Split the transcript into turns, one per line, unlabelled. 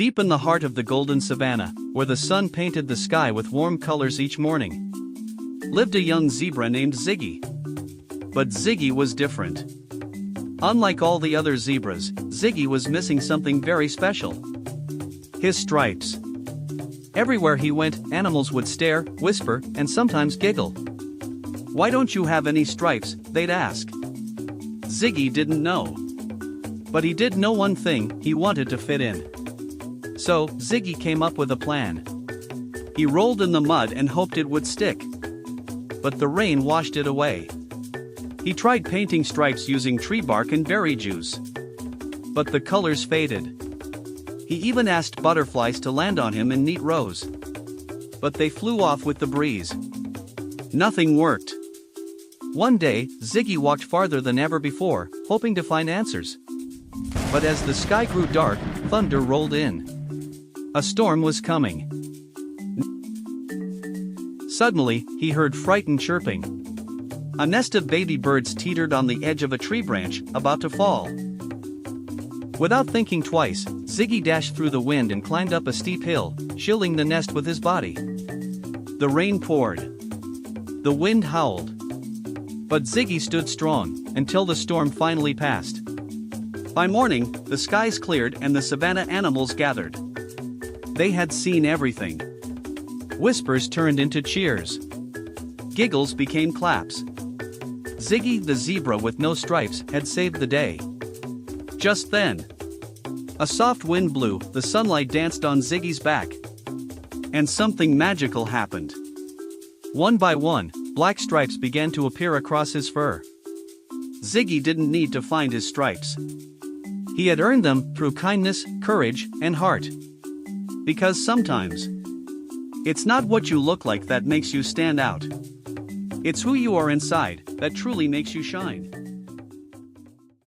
Deep in the heart of the golden savannah, where the sun painted the sky with warm colors each morning, lived a young zebra named Ziggy. But Ziggy was different. Unlike all the other zebras, Ziggy was missing something very special: his stripes. Everywhere he went, animals would stare, whisper, and sometimes giggle. "Why don't you have any stripes?" they'd ask. Ziggy didn't know. But he did know one thing: he wanted to fit in. So, Ziggy came up with a plan. He rolled in the mud and hoped it would stick. But the rain washed it away. He tried painting stripes using tree bark and berry juice. But the colors faded. He even asked butterflies to land on him in neat rows. But they flew off with the breeze. Nothing worked. One day, Ziggy walked farther than ever before, hoping to find answers. But as the sky grew dark, thunder rolled in. A storm was coming. Suddenly, he heard frightened chirping. A nest of baby birds teetered on the edge of a tree branch, about to fall. Without thinking twice, Ziggy dashed through the wind and climbed up a steep hill, shielding the nest with his body. The rain poured. The wind howled. But Ziggy stood strong, until the storm finally passed. By morning, the skies cleared and the savannah animals gathered. They had seen everything. Whispers turned into cheers. Giggles became claps. Ziggy the Zebra with no stripes had saved the day. Just then, a soft wind blew, the sunlight danced on Ziggy's back. And something magical happened. One by one, black stripes began to appear across his fur. Ziggy didn't need to find his stripes. He had earned them through kindness, courage, and heart. Because sometimes, it's not what you look like that makes you stand out. It's who you are inside that truly makes you shine.